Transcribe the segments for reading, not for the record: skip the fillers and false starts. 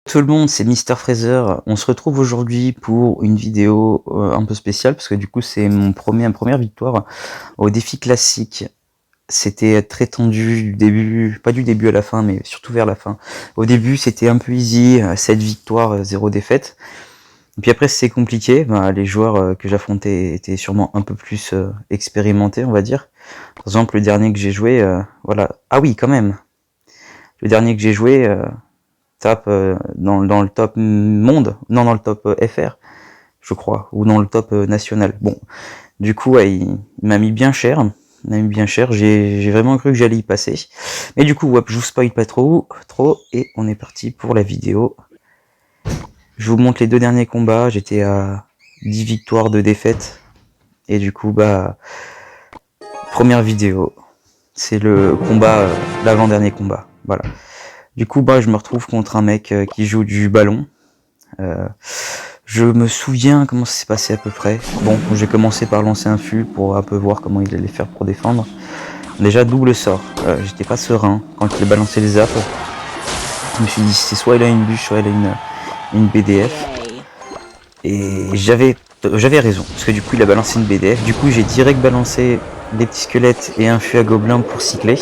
Tout le monde, c'est Mister Fraser. On se retrouve aujourd'hui pour une vidéo un peu spéciale parce que du coup c'est ma première victoire au défi classique. C'était très tendu du début, pas du début à la fin, mais surtout vers la fin. Au début c'était un peu easy, 7 victoires, 0 défaite. Et puis après c'est compliqué, les joueurs que j'affrontais étaient sûrement un peu plus expérimentés, on va dire. Par exemple le dernier que j'ai joué, voilà. Ah oui quand même. Le dernier que j'ai joué, tape dans le top monde, non dans le top FR, je crois, ou dans le top national. Bon, du coup, ouais, il m'a mis bien cher. Il m'a mis bien cher. J'ai vraiment cru que j'allais y passer. Mais du coup, ouais, je vous spoil pas trop, et on est parti pour la vidéo. Je vous montre les deux derniers combats. J'étais à 10 victoires, 2 défaites. Et du coup, première vidéo. C'est le combat, l'avant-dernier combat. Voilà. Du coup, je me retrouve contre un mec qui joue du ballon. Je me souviens comment ça s'est passé à peu près. Bon, j'ai commencé par lancer un fût pour un peu voir comment il allait faire pour défendre. Déjà, double sort. J'étais pas serein quand il a balancé les zaps. Je me suis dit, c'est soit il a une bûche, soit il a une BDF. Et j'avais raison, parce que du coup, il a balancé une BDF. Du coup, j'ai direct balancé des petits squelettes et un fût à gobelins pour cycler.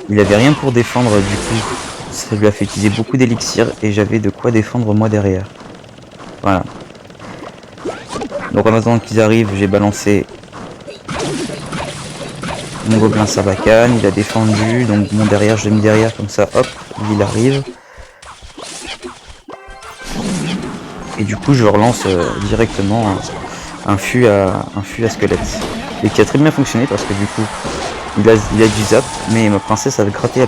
Il avait rien pour défendre, du coup, ça lui a fait utiliser beaucoup d'élixir et j'avais de quoi défendre moi derrière. Voilà. Donc en attendant qu'ils arrivent, j'ai balancé mon gobelin Sarbacane, il a défendu, donc mon derrière, je l'ai mis derrière, comme ça, hop, il arrive. Et du coup, je relance directement un fût à squelette. Et qui a très bien fonctionné parce que du coup, il a du zap, mais ma princesse, elle grattait.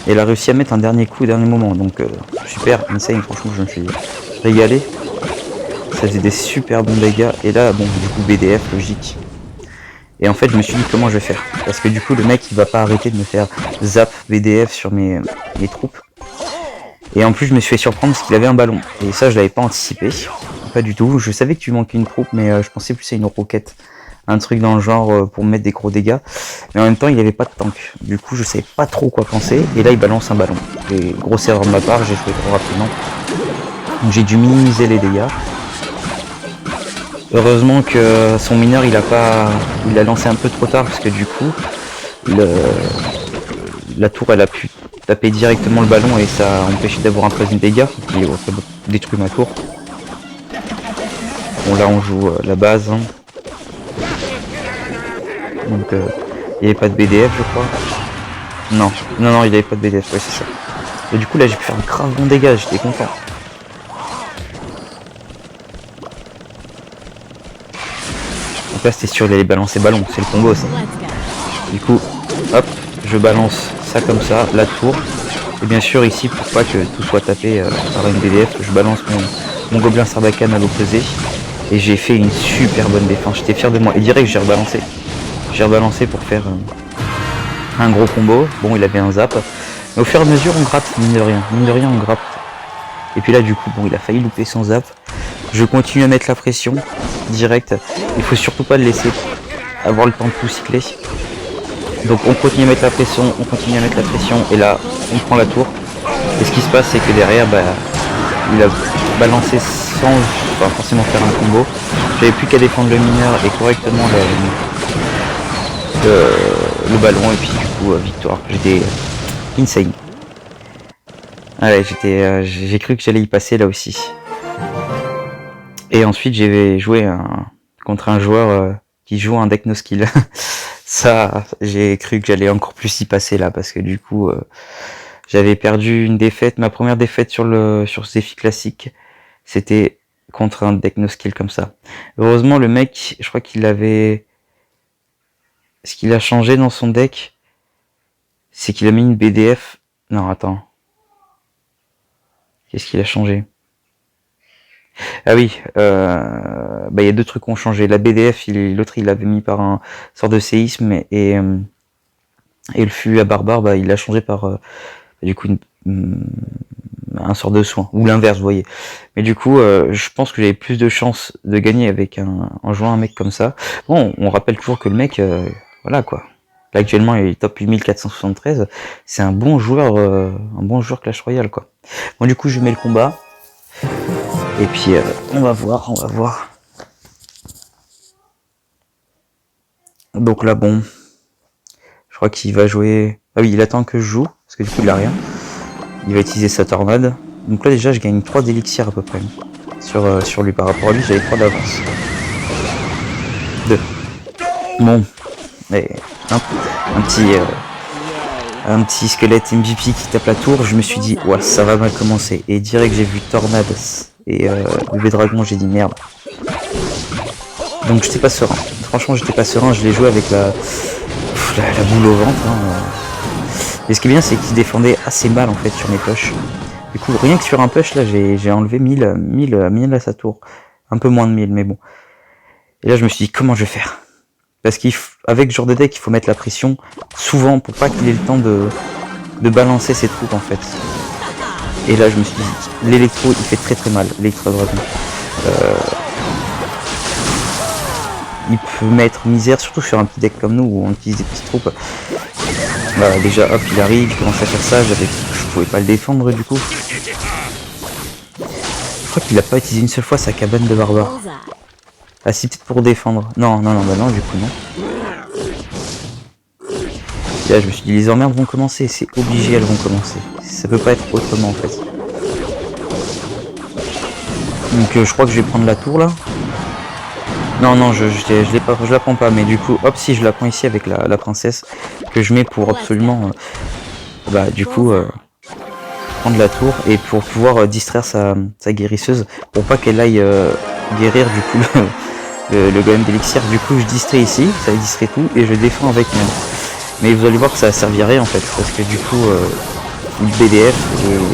Et elle a réussi à mettre un dernier coup au dernier moment, donc super, insane, franchement, je me suis régalé. Ça faisait des super bons dégâts, et là, bon, du coup, BDF, logique. Et en fait, je me suis dit comment je vais faire. Parce que du coup, le mec, il va pas arrêter de me faire zap BDF sur mes troupes. Et en plus, je me suis fait surprendre parce qu'il avait un ballon. Et ça, je l'avais pas anticipé. Pas du tout. Je savais que tu manquais une troupe, mais je pensais plus à une roquette. Un truc dans le genre pour mettre des gros dégâts. Mais en même temps, il avait pas de tank. Du coup, je savais pas trop quoi penser. Et là, il balance un ballon. Et grosse erreur de ma part, j'ai joué trop rapidement. Donc j'ai dû minimiser les dégâts. Heureusement que son mineur il a lancé un peu trop tard parce que du coup la tour elle a pu taper directement le ballon et ça a empêché d'avoir un 13 dégâts qui a détruit ma tour. Bon là on joue la base hein. Donc il n'y avait pas de BDF je crois. Non il n'y avait pas de BDF, ouais c'est ça. Et du coup là j'ai pu faire un grave bon dégât, j'étais content. Donc là c'était sûr il allait balancer ballon, c'est le combo ça. Du coup, hop, je balance ça comme ça, la tour. Et bien sûr ici, pour pas que tout soit tapé par une BDF, je balance mon gobelin Sarbacane à l'opposé. Et j'ai fait une super bonne défense, j'étais fier de moi. Et direct j'ai rebalancé. J'ai rebalancé pour faire un gros combo. Bon, il avait un zap. Mais au fur et à mesure, on gratte, mine de rien. Mine de rien, on gratte. Et puis là, du coup, bon, il a failli louper son zap. Je continue à mettre la pression, direct. Il faut surtout pas le laisser avoir le temps de tout cycler. Donc on continue à mettre la pression, et là on prend la tour. Et ce qui se passe c'est que derrière il a balancé sans forcément faire un combo. J'avais plus qu'à défendre le mineur et correctement le ballon et puis du coup victoire. J'étais insane. Allez, j'ai cru que j'allais y passer là aussi. Et ensuite j'ai joué contre un joueur qui joue un deck no skill. Ça, j'ai cru que j'allais encore plus y passer là, parce que du coup, j'avais perdu une défaite. Ma première défaite sur ce défi classique, c'était contre un deck no skill comme ça. Heureusement, le mec, je crois qu'il avait... Ce qu'il a changé dans son deck, c'est qu'il a mis une BDF... Non, attends. Qu'est-ce qu'il a changé? Ah oui, il y a deux trucs qui ont changé. La BDF, l'autre il l'avait mis par un sort de séisme et le fût à barbare, il l'a changé par du coup un sort de soin, ou l'inverse, vous voyez. Mais du coup, je pense que j'avais plus de chances de gagner avec en jouant un mec comme ça. Bon, on rappelle toujours que le mec, voilà quoi, Là, actuellement, il est top 8473. C'est un bon joueur Clash Royale, quoi. Bon, du coup, je mets le combat. Et puis, on va voir. Donc là, bon. Je crois qu'il va jouer... Ah oui, il attend que je joue, parce que du coup, il a rien. Il va utiliser sa tornade. Donc là, déjà, je gagne 3 d'élixirs à peu près. Sur lui, par rapport à lui, j'avais 3 d'avance. 2. Bon. Et un petit squelette MVP qui tape la tour, je me suis dit, ouais, ça va mal commencer. Et direct, j'ai vu Tornade et bébé dragon, j'ai dit merde. Donc j'étais pas serein. Franchement, j'étais pas serein, je l'ai joué avec la boule au ventre. Mais ce qui est bien, c'est qu'il défendait assez mal en fait sur mes push. Du coup, rien que sur un push, là, j'ai enlevé 1000 à sa tour. Un peu moins de 1000, mais bon. Et là, je me suis dit, comment je vais faire? Parce qu'avec ce genre de deck, il faut mettre la pression souvent pour pas qu'il ait le temps de balancer ses troupes en fait. Et là, je me suis dit, l'électro, il fait très mal, l'électro dragon. Il peut mettre misère, surtout sur un petit deck comme nous où on utilise des petites troupes. Voilà, déjà, hop, il arrive, il commence à faire ça, je pouvais pas le défendre du coup. Je crois qu'il a pas utilisé une seule fois sa cabane de barbare. Ah si, peut-être pour défendre. Non, bah non, du coup non. Et là, je me suis dit, les emmerdes vont commencer, c'est obligé, elles vont commencer. Ça peut pas être autrement en fait. Donc je crois que je vais prendre la tour là. Non, je la prends pas, mais du coup, hop, si je la prends ici avec la princesse, que je mets pour absolument, prendre la tour, et pour pouvoir distraire sa guérisseuse, pour pas qu'elle aille guérir du coup le golem d'élixir. Du coup, je distrais ici, ça distrait tout, et je défends avec moi. Mais vous allez voir que ça servirait en fait, parce que du coup, BDF,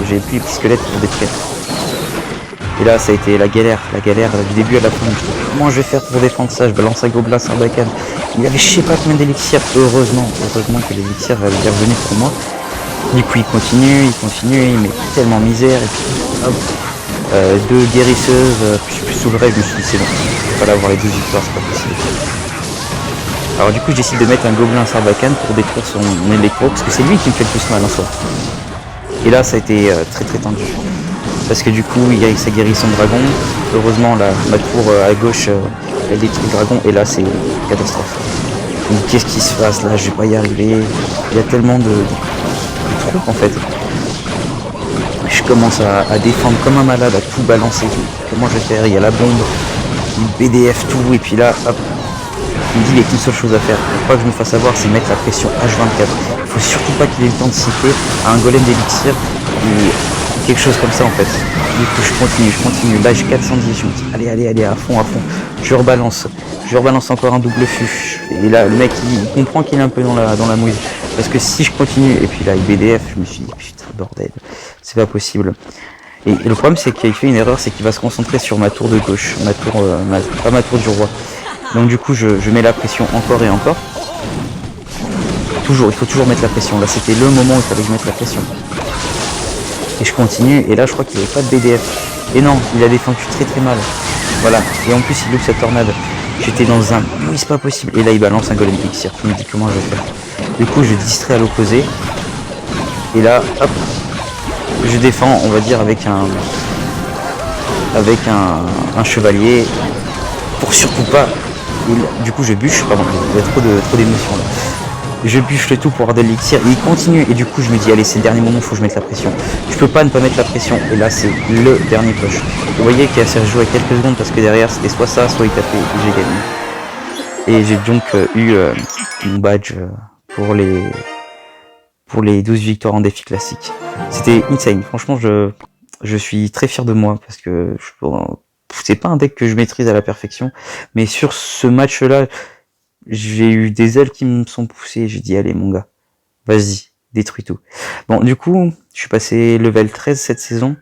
j'ai plus les petits squelettes pour détruire. Et là, ça a été la galère du début à la fin. Comment je vais faire pour défendre ça? Je balance un gobelin Sarbacane. Il avait je sais pas combien d'élixir. Heureusement que l'élixir est revenu pour moi. Du coup, il continue, il met tellement misère. Et puis, hop, 2 guérisseuses, puis je suis plus souverain. Je me suis dit, c'est bon, il va avoir les 12 victoires, c'est pas possible. Alors, du coup, j'essaie de mettre un gobelin Sarbacane pour détruire son électro, parce que c'est lui qui me fait le plus mal en soi. Et là, ça a été très tendu. Parce que du coup, il y a sa guérison de dragon. Heureusement, ma tour à gauche, elle détruit le dragon. Et là, c'est catastrophe. Donc, qu'est-ce qui se passe là? Je vais pas y arriver. Il y a tellement de troupes en fait. Je commence à défendre comme un malade, à tout balancer. Comment je vais faire? Il y a la bombe, il BDF tout. Et puis là, hop. Il me dit, il n'y a qu'une seule chose à faire. Pour pas que je me fasse avoir, c'est mettre la pression H24. Il faut surtout pas qu'il ait le temps de siffler à un golem d'élixir. Quelque chose comme ça en fait. Du coup je continue. Là j'ai 410, je me dis allez à fond. Je rebalance encore un double fût. Et là le mec il comprend qu'il est un peu dans la mouise. Parce que si je continue, et puis là il BDF, je me suis dit putain bordel, c'est pas possible. Et le problème c'est qu'il fait une erreur, c'est qu'il va se concentrer sur ma tour de gauche, pas ma tour du roi. Donc du coup je mets la pression encore et encore. Il faut toujours mettre la pression. Là c'était le moment où il fallait que je mette la pression. Et je continue, et là je crois qu'il n'y avait pas de BDF. Et non, il a défendu très mal. Voilà, et en plus il loupe sa tornade. J'étais dans un... Oui, c'est pas possible. Et là il balance un golem élixir. Je me dis comment je vais faire. Du coup je distrais à l'opposé. Et là, hop, je défends, on va dire, avec un chevalier. Pour surtout pas... Du coup je bûche, pardon, il y a trop d'émotions là. Je bûche le tout pour avoir de l'élixir, et il continue, et du coup je me dis allez c'est le dernier moment, faut que je mette la pression. Je peux pas ne pas mettre la pression, et là c'est le dernier push. Vous voyez qu'il y a Sergio à quelques secondes parce que derrière c'était soit ça, soit il tapait, et j'ai gagné. Et j'ai donc eu mon badge pour les 12 victoires en défi classique. C'était insane, franchement je suis très fier de moi, parce que c'est pas un deck que je maîtrise à la perfection, mais sur ce match là, j'ai eu des ailes qui me sont poussées, j'ai dit allez mon gars, vas-y, détruis tout. Bon du coup, je suis passé level 13 cette saison.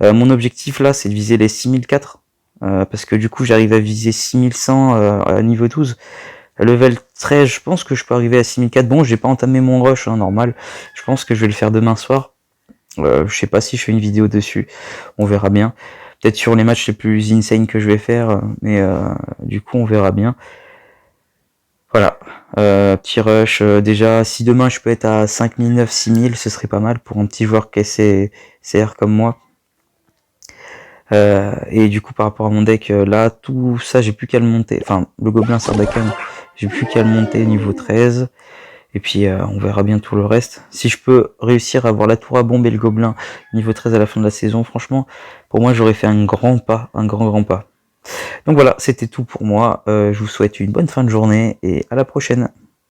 Mon objectif là c'est de viser les 6004, parce que du coup j'arrive à viser 6100 à niveau 12. Level 13, je pense que je peux arriver à 6004. Bon, j'ai pas entamé mon rush, hein, normal. Je pense que je vais le faire demain soir. Je sais pas si je fais une vidéo dessus, on verra bien. Peut-être sur les matchs les plus insane que je vais faire, mais du coup on verra bien. Voilà, petit rush, déjà si demain je peux être à 5000, 9, 6000, ce serait pas mal pour un petit joueur qui est CR comme moi. Et du coup par rapport à mon deck, là tout ça j'ai plus qu'à le monter, enfin le gobelin Sarbacane, j'ai plus qu'à le monter niveau 13. Et puis on verra bien tout le reste. Si je peux réussir à avoir la tour à bombe et le gobelin niveau 13 à la fin de la saison, franchement, pour moi j'aurais fait un grand pas, un grand pas. Donc voilà, c'était tout pour moi. Je vous souhaite une bonne fin de journée et à la prochaine.